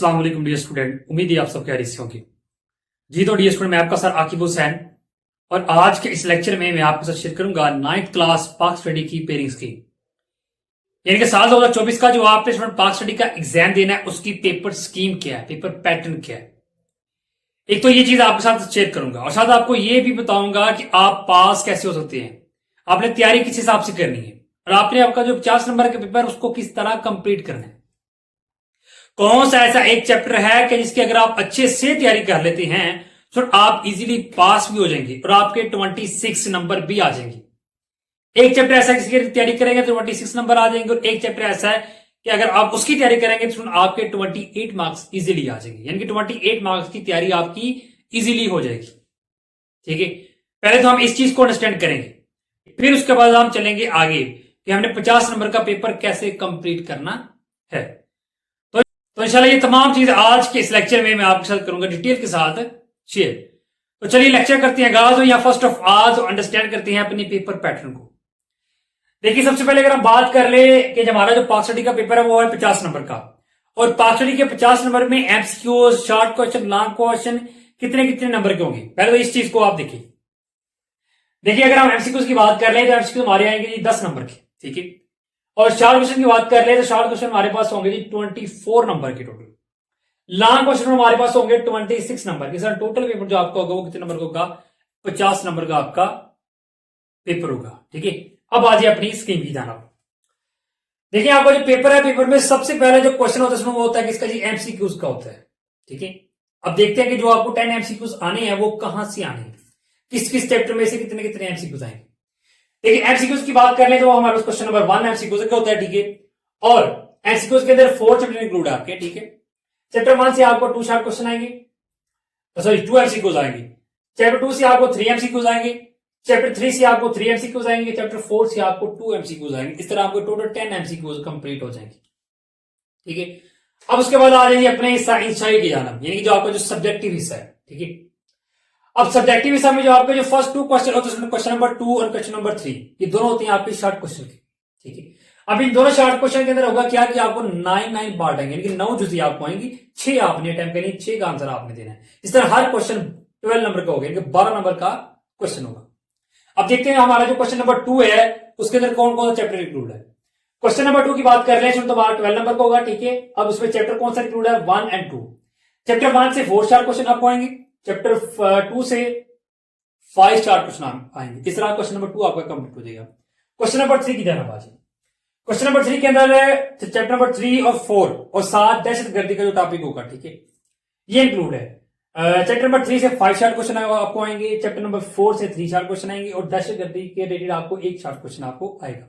अस्सलाम वालेकुम dear student, उम्मीद है आप सब खैरियत से होंगे। जी तो डियर स्टूडेंट, मैं आपका सर आकिब हुसैन और आज के इस लेक्चर में मैं आपके साथ शेयर करूंगा 9th क्लास पाक स्टडी की पेयरिंग स्कीम, यानी कि साल 2024 का जो आपने स्टूडेंट पाक स्टडी का एग्जाम देना है उसकी पेपर स्कीम क्या है, पेपर पैटर्न क्या है। एक तो ये चीज आपके साथ शेयर करूंगा और साथ आपको ये भी बताऊंगा कि आप पास कैसे हो सकते हैं। आपने तैयारी किस हिसाब से करनी है और आपने आपका जो 50 नंबर का पेपर उसको किस तरह कंप्लीट करना है। कौन सा ऐसा एक चैप्टर है कि जिसकी अगर आप अच्छे से तैयारी कर लेते हैं तो आप इजीली पास भी हो जाएंगे और आपके 26 नंबर भी आ जाएंगे। एक चैप्टर ऐसा है जिसकी तैयारी करेंगे तो 26 नंबर आ जाएंगे और एक चैप्टर ऐसा है कि अगर आप उसकी तैयारी करेंगे तो आपके 28 मार्क्स इजीली आ जाएंगे, यानी कि 28 मार्क्स की तैयारी आपकी इजीली हो जाएगी। ठीक है, पहले तो हम इस चीज को अंडरस्टैंड करेंगे, फिर उसके बाद हम चलेंगे आगे कि हमने 50 नंबर का पेपर कैसे कंप्लीट करना है। तो इंशाल्लाह ये तमाम चीज आज के इस लेक्चर में मैं आपके साथ करूंगा डिटेल के साथ शेयर। तो चलिए लेक्चर करते हैं आगाज। तो या फर्स्ट ऑफ ऑल तो अंडरस्टैंड करते हैं अपनी पेपर पैटर्न को। देखिए, सबसे पहले अगर हम बात कर ले कि हमारा जो पाक स्टडी का पेपर है वो है 50 नंबर का, और पाक स्टडी के 50 नंबर में MCQs, short question, long question कितने कितने नंबर के होंगे। पहले तो इस चीज को आप देखिए अगर हम एमसीक्यूज की बात कर ले तो एमसीक्यू हमारे आएंगे जी 10 नंबर के। ठीक है, और शॉर्ट क्वेश्चन की बात कर ले तो शॉर्ट क्वेश्चन हमारे पास होंगे जी 24 नंबर के टोटल। लॉन्ग क्वेश्चन हमारे पास होंगे 26 नंबर के। सर टोटल पेपर जो आपका होगा वो कितने नंबर का होगा? 50 नंबर का आपका पेपर होगा। ठीक है, अब आ जाए अपनी स्कीम की जाना। देखिए आपका जो पेपर है, पेपर में सबसे पहले जो क्वेश्चन होता है उसमें वो होता है किसका जी? एमसीक्यूज का होता है। ठीक है, अब देखते हैं कि जो आपको 10 एमसीक्यूज आने हैं वो कहां से आने हैं, किस किस चैप्टर में से कितने कितने एमसीक्यूज आएंगे। देखिए एमसीक्यूज की बात कर ले तो हमारे पास क्वेश्चन नंबर 1 एमसीक्यूज का होता है। ठीक है, और एमसीक्यूज के अंदर 4 चैप्टर इंक्लूड है आपके। ठीक है, चैप्टर 1 से आपको 2 शॉर्ट क्वेश्चन आएंगे, सॉरी 2 एमसीक्यूज आएंगे। चैप्टर 2 से आपको 3 एमसीक्यूज आएंगे। चैप्टर 3 से आपको 3 एमसीक्यूज आएंगे। चैप्टर 4 से आपको 2 एमसीक्यूज आएंगे। इस तरह आपको टोटल 10 एमसीक्यूज कंप्लीट हो जाएंगे। ठीक है, अब उसके बाद आ जाइए अपने इंसाई की जानब, यानी कि जो आपका जो सब्जेक्टिव हिस्सा है। ठीक है, अब सब्जेक्टिव हिस्सा में जो आपके जो फर्स्ट 2 क्वेश्चन होते हैं, क्वेश्चन नंबर 2 और क्वेश्चन नंबर 3, ये दोनों होते हैं आपके शॉर्ट क्वेश्चन के। ठीक है, अब इन दोनों शॉर्ट क्वेश्चन के अंदर होगा क्या कि आपको 9 पार्ट आएंगे, यानी कि 9 जुजी आपको आएंगी। 6 आपने अटेम्प्ट करनी, 6 का आंसर आपने देना है। इस तरह हर क्वेश्चन 12 नंबर का होगा, यानी कि 12 नंबर का क्वेश्चन होगा। अब देखते हैं हमारा जो क्वेश्चन नंबर 2 है उसके अंदर कौन कौन सा चैप्टर इंक्लूड है। क्वेश्चन नंबर 2 की बात कर ले तो हमारा 12 नंबर का होगा। ठीक है, अब उसमें चैप्टर कौन सा इंक्लूड है? 1 और 2। चैप्टर 1 से 4 शॉर्ट क्वेश्चन आपको आएंगे, चैप्टर 2 से 5 शॉर्ट क्वेश्चन आएंगे। इस तरह क्वेश्चन नंबर 2 आपका कंप्लीट हो जाएगा। क्वेश्चन नंबर 3 की जाना बाजी। क्वेश्चन नंबर 3 के अंदर चैप्टर नंबर 3 और 4 और 7 दहशतगर्दी का जो टॉपिक होगा। ठीक है, ये इंक्लूड है। चैप्टर नंबर 3 से 5 शॉर्ट क्वेश्चन आपको आएंगे, चैप्टर नंबर 4 से 3 शॉर्ट क्वेश्चन आएंगे और दहशतगर्दी के रिलेटेड आपको 1 शॉर्ट क्वेश्चन आपको आएगा।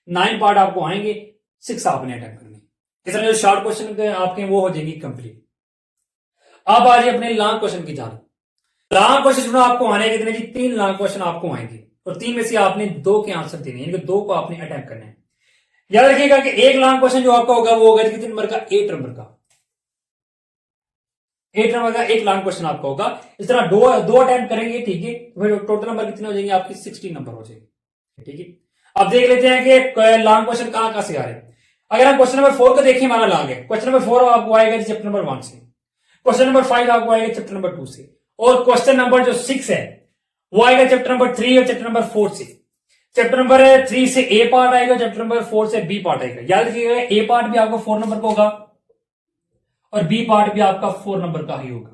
9 पार्ट आपको आएंगे, 6 आपने अटेम्प्ट करने। इस तरह जो शॉर्ट क्वेश्चन आपके वो हो जाएंगी कंप्लीट। अब आ जाइए अपने लॉन्ग क्वेश्चन की जान। लॉन्ग क्वेश्चन आपको आने कितने जी? 3 लॉन्ग क्वेश्चन आपको आएंगे और 3 में से आपने 2 के आंसर देने, यानी कि 2 को आपने अटेम्प्ट करना है। याद रखिएगा कि एक लॉन्ग क्वेश्चन जो आपका होगा वो होगा कितने नंबर का? 8 नंबर का। 8 नंबर का एक लॉन्ग क्वेश्चन आपका होगा। इस तरह दो अटेम्प्ट करेंगे। ठीक है, तो टोटल नंबर कितने हो जाएंगे आपके? 16 नंबर हो जाएंगे। ठीक है, अब देख लेते हैं कि लॉन्ग क्वेश्चन कहां से आ रहे हैं। अगर हम क्वेश्चन नंबर 4 को देखिए, हमारा लॉन्ग है। क्वेश्चन नंबर 4 आपको आएगा चैप्टर नंबर 1 से, क्वेश्चन नंबर 5 आपको आएगा चैप्टर नंबर 2 से, और क्वेश्चन नंबर जो 6 है वो आएगा चैप्टर नंबर 3 और चैप्टर नंबर 4 से। चैप्टर नंबर 3 से ए पार्ट आएगा, चैप्टर नंबर 4 से बी पार्ट आएगा। याद रखिएगा ए पार्ट भी आपको 4 नंबर का होगा और बी पार्ट भी आपका 4 नंबर का ही होगा,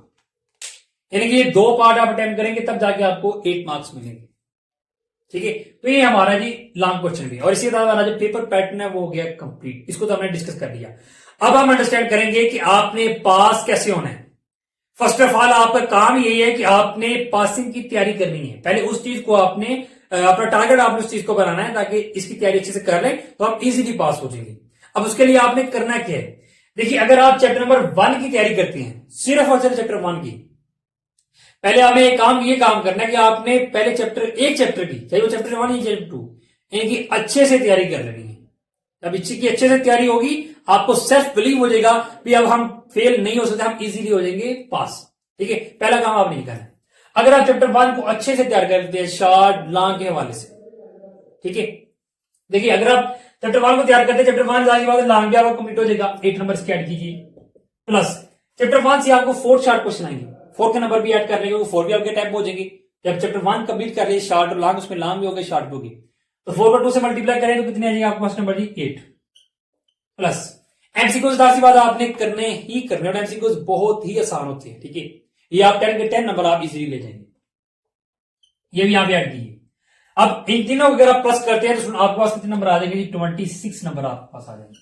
यानी कि ये 2 पार्ट आप अटेम्प्ट करेंगे तब जाके आपको 8 मार्क्स मिलेंगे। ठीक है, तो ये हमारा जी लॉन्ग क्वेश्चन भी, और इसी तरह हमारा जो पेपर पैटर्न है वो हो गया कंप्लीट। इसको तो हमने डिस्कस कर लिया। अब हम अंडरस्टैंड करेंगे कि आपने पास कैसे होना है। फर्स्ट ऑफ ऑल आपका काम यही है कि आपने पासिंग की तैयारी करनी है। पहले उस चीज को आपने अपना टारगेट आपने उस चीज को बनाना है ताकि इसकी तैयारी अच्छे से कर लें तो आप इजीली पास हो जाएंगे। अब उसके लिए आपने करना क्या है? देखिए अगर आप चैप्टर नंबर 1 की तैयारी करते हैं, सिर्फ और सिर्फ चैप्टर 1 की, पहले हमें ये काम करना है कि आपने पहले एक चैप्टर की, चाहे वो चैप्टर 1 या चैप्टर 2, यानी कि अच्छे से तैयारी कर लेनी है। अब इसी की अच्छे से तैयारी होगी, आपको सेल्फ बिलीव हो जाएगा कि अब हम फेल नहीं हो सकते, हम इजीली हो जाएंगे पास। ठीक है, पहला काम आप नहीं करना। अगर आप चैप्टर 1 को अच्छे से तैयार करते हैं शॉर्ट लॉन्ग के हवाले से, ठीक है, देखिए अगर आप चैप्टर 1 को तैयार करते हैं, चैप्टर 1 जाने के बाद लॉन्ग भी आपको कंप्लीट हो जाएगा। 8 नंबर की ऐड कीजिए, प्लस चैप्टर 1 से आपको 4 शार्ट क्वेश्चन आएंगे, 4 के नंबर भी ऐड कर लेंगे, वो 4 भी आपके टाइप हो जाएंगे। जब चैप्टर 1 कंप्लीट कर लिए, शार्ट और लॉन्ग, उसमें लॉन्ग भी हो गए, शार्ट भी हो गए, तो 4 पर 2 से मल्टीप्लाई करें तो कितने आ जाएंगे आपके पास नंबर जी 8 प्लस एमसीक्यूज। सी बात आपने करने ही करने, और एमसीक्यूज बहुत ही आसान होते हैं, ठीक है। ये आप 10 के 10 नंबर आप इजीली ले जाएंगे, ये भी यहां पे ऐड कीजिए। अब इन तीनों को अगर आप प्लस करते हैं तो आपके पास कितने नंबर आ जाएंगे जी 26 नंबर आपके पास आ जाएंगे।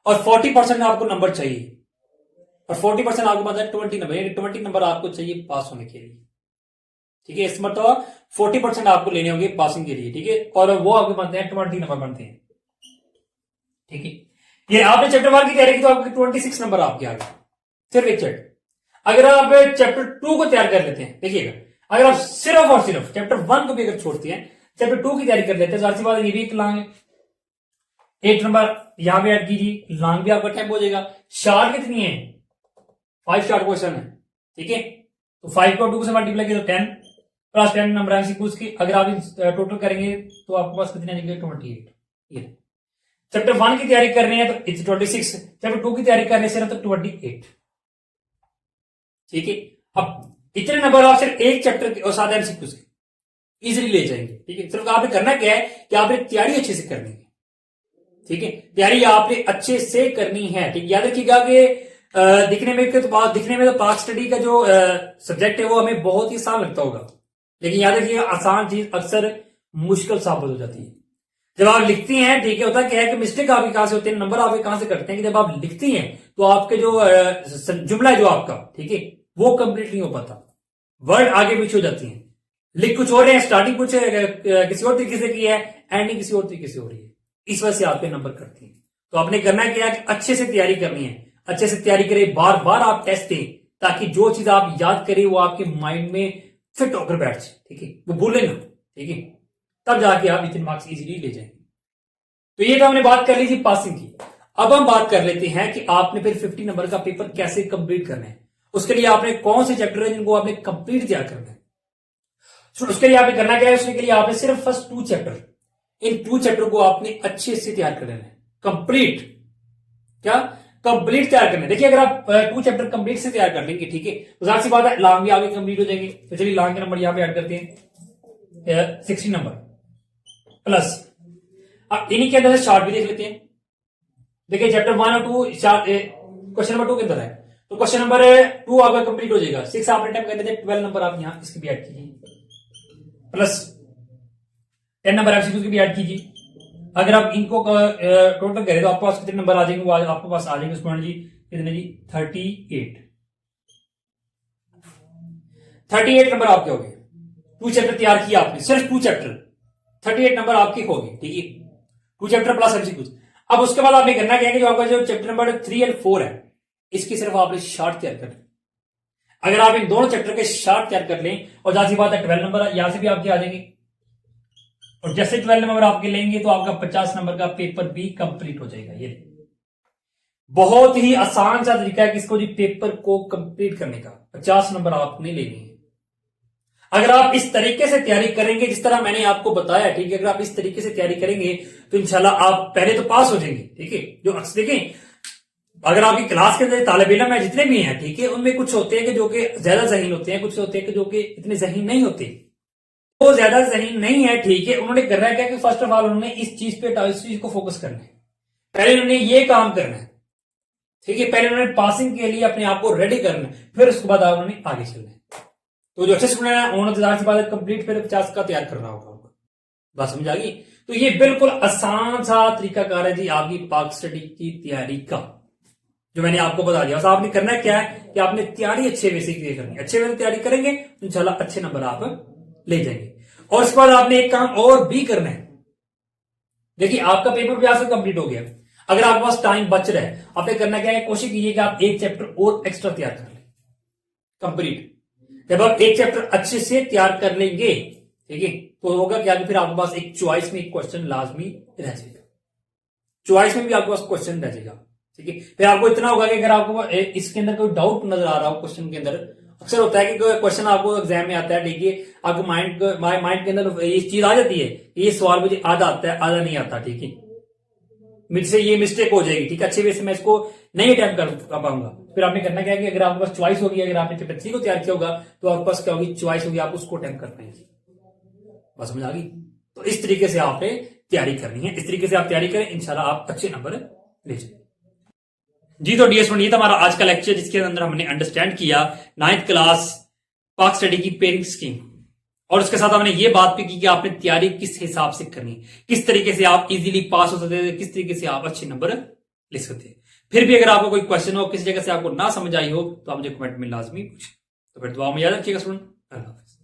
और 40% आपको नंबर चाहिए, और 40% आपके पास है 20 नंबर, यानी 20 नंबर आपको चाहिए पास होने के लिए, ठीक है। इस मतलब 40% आपको लेने होंगे पासिंग के लिए, ठीक है। और वो आपके बनते हैं 20 नंबर बनते हैं, ठीक है। ये आपने चैप्टर 1 की तैयारी की तो आपके 26 नंबर आपके आ गए, सिर्फ एक चैप्टर। अगर आप चैप्टर 2 को तैयार कर लेते हैं, देखिएगा, अगर आप सिर्फ और सिर्फ चैप्टर 1 को भी अगर छोड़ते हैं, चैप्टर 2 की तैयारी कर लेते हैं, जाहिर सी बात ये भी एक लॉन्ग है, 8 नंबर यहां पे ऐड कीजिए, लॉन्ग भी आपका टाइप हो जाएगा। शार्ट कितनी है, 5 शार्ट क्वेश्चन है, ठीक है। तो 5 को 2 से मल्टीप्लाई किया तो 10 प्लस 10 नंबर एमसीक्यूज की, अगर आप टोटल करेंगे तो आपके पास कितने आ जाएंगे 28। ये चैप्टर 1 की तैयारी करनी है तो इट्स 26, चैप्टर 2 की तैयारी करने से ना तो 28, ठीक है। अब इतने नंबर आप सिर्फ एक चैप्टर के और 7 एमसीक्यूज के इजीली ले जाएंगे, ठीक है। सिर्फ आपने करना क्या है कि आपने तैयारी अच्छे से करनी है, ठीक है। तैयारी आपने अच्छे से करनी है, ठीक। याद रखिएगा कि दिखने में तो पाक स्टडी का जो सब्जेक्ट है वो हमें बहुत ही आसान लगता होगा, लेकिन याद रखिएगा आसान चीज अक्सर मुश्किल साबित हो जाती है। जब आप लिखती हैं, ठीक है, होता क्या है कि मिस्टेक आपकी कहां से होती है, नंबर आपके कहां से करते हैं कि जब आप लिखती हैं तो आपके जो जुमला है जो आपका, ठीक है, वो कंप्लीट नहीं हो पाता, वर्ड आगे पीछे हो जाती हैं, लिख कुछ और है, स्टार्टिंग कुछ किसी और तरीके से की है, एंडिंग किसी और तरीके से हो रही है, इस वजह से आपके नंबर करती है। तो आपने करना क्या है कि अच्छे से तैयारी करनी है, अच्छे से तैयारी करें, बार बार आप टेस्ट दें, ताकि जो चीज आप याद करें वो आपके माइंड में फिट होकर बैठ जाए, ठीक है, वो भूले ना, ठीक है, तब जाके आप इतने मार्क्स इजीली ले जाएंगे। तो ये तो हमने बात कर ली थी पासिंग की। अब हम बात कर लेते हैं कि आपने फिर 50 नंबर का पेपर कैसे कंप्लीट करना है, उसके लिए आपने कौन से चैप्टर है जिनको आपने कंप्लीट तैयार करना है। उसके लिए आपने करना क्या है, उसके लिए आपने सिर्फ फर्स्ट 2 चैप्टर, इन 2 चैप्टर को आपने अच्छे से तैयार कर लेना है, कंप्लीट तैयार करना है। देखिए अगर आप 2 चैप्टर कंप्लीट से तैयार कर लेंगे, ठीक है, तो जाहिर सी बात है लॉन्ग भी आगे कंप्लीट हो जाएंगे। तो चलिए लॉन्ग के नंबर यहां पे ऐड करते हैं 60 नंबर प्लस, अब इन्हीं के अंदर से शार्ट भी देख लेते हैं। देखिए चैप्टर 1 और 2 क्वेश्चन नंबर 2 के अंदर है, तो क्वेश्चन नंबर 2 आपका कंप्लीट हो जाएगा। 6 आपने टाइम कर लेते, 12 नंबर आप यहां इसके भी ऐड कीजिए, प्लस 10 नंबर एमसीक्यू की भी ऐड कीजिए। अगर आप इनको टोटल करें तो आपके पास कितने नंबर आ जाएंगे, वो आपके पास आ जाएंगे स्टूडेंट जी कितने जी 38 नंबर आपके हो गए। 2 चैप्टर तैयार किया आपने, सिर्फ 2 चैप्टर, 38 नंबर आपके हो गए, ठीक है, 2 चैप्टर प्लस एमसीक्यूज। अब उसके बाद आपने करना क्या है कि जो आपका जो चैप्टर नंबर 3 और 4 है, इसकी सिर्फ आपने शार्ट तैयार कर। अगर आप इन दोनों चैप्टर के शार्ट तैयार कर लें, और जाहिर बात है 12 नंबर यहां से भी आपके आ जाएंगे, और जैसे 12 नंबर आपके लेंगे तो आपका 50 नंबर का पेपर भी कंप्लीट हो जाएगा। ये बहुत ही आसान सा तरीका है किसको जी पेपर को कंप्लीट करने का, 50 नंबर आपने लेने हैं। अगर आप इस तरीके से तैयारी करेंगे जिस तरह मैंने आपको बताया, ठीक है, अगर आप इस तरीके से तैयारी करेंगे तो इंशाल्लाह आप पहले तो पास हो जाएंगे, ठीक है। जो अक्सर देखें अगर आपकी क्लास के अंदर तालिब इल्म है जितने भी हैं, ठीक है, उनमें कुछ होते हैं कि जो कि ज्यादा ज़हीन होते हैं, कुछ होते हैं कि जो कि इतने ज़हीन नहीं होते, वो ज्यादा ज़हीन नहीं है, ठीक है। उन्होंने करना क्या कि फर्स्ट ऑफ ऑल उन्होंने इस चीज को फोकस करना है, पहले उन्होंने ये काम करना है, ठीक है, पहले उन्होंने पासिंग के लिए अपने आप को रेडी करना है, फिर उसके बाद उन्होंने आगे चलना है। तो जो अच्छे स्टूडेंट है उन्होंने तो बाद कंप्लीट फिर 50 का तैयार करना होगा, बात समझ आ गई। तो ये बिल्कुल आसान सा तरीकाकार है जी आपकी पाक स्टडी की तैयारी का, जो मैंने आपको बता दिया। बस आपने करना क्या है कि आपने तैयारी अच्छे वे से करनी है, अच्छे वे से तैयारी करेंगे तो इंशाल्लाह अच्छे नंबर आप ले जाएंगे। और इसके बाद आपने एक काम और भी करना है, देखिए आपका पेपर भी आपसे कंप्लीट हो गया, अगर आपके पास टाइम बच रहा है, आपने करना क्या है, कोशिश कीजिए कि आप एक चैप्टर और एक्स्ट्रा तैयार कर लें कंप्लीट। जब आप एक चैप्टर अच्छे से तैयार कर लेंगे, ठीक है, तो होगा क्या कि फिर आपके पास एक चॉइस में एक क्वेश्चन लाजमी रह जाएगा, चॉइस में भी आपके पास क्वेश्चन रह जाएगा, ठीक है। फिर आपको इतना होगा कि अगर आपको इसके अंदर कोई डाउट नजर आ रहा हो क्वेश्चन के अंदर, अक्सर होता है कि क्वेश्चन आपको एग्जाम में आता है, ठीक है, आपको माइंड के अंदर ये चीज आ जाती है, ये सवाल मुझे आधा आता है आधा नहीं आता, ठीक है, मुझसे ये मिस्टेक हो जाएगी, ठीक है, अच्छे वे से मैं इसको नहीं अटेम्प्ट कर पाऊंगा। फिर आपने करना क्या है कि अगर आपके पास चॉइस होगी, अगर आपने चैप्टर 3 को तैयार किया होगा तो आपके पास क्या होगी, चॉइस होगी, आप उसको अटेम्प्ट कर पाएंगे। बात समझ आ गई? तो इस तरीके से आपने तैयारी करनी है, इस तरीके से आप तैयारी करें, इंशाल्लाह आप अच्छे नंबर ले जाए। जी तो डियर स्टूडेंट, ये था हमारा आज का लेक्चर, जिसके अंदर हमने अंडरस्टैंड किया 9th क्लास पाक स्टडी की पेयरिंग स्कीम, और उसके साथ हमने ये बात भी की कि आपने तैयारी किस हिसाब से करनी, किस तरीके से आप इजीली पास हो सकते हैं, किस तरीके से आप अच्छे नंबर ले सकते हैं। फिर भी अगर आपको कोई क्वेश्चन हो, किसी जगह से आपको ना समझ आई हो, तो आप मुझे कमेंट में लाजमी पूछें। तो फिर दुआ में याद रखिएगा स्टूडेंट। अल्लाह हाफिज।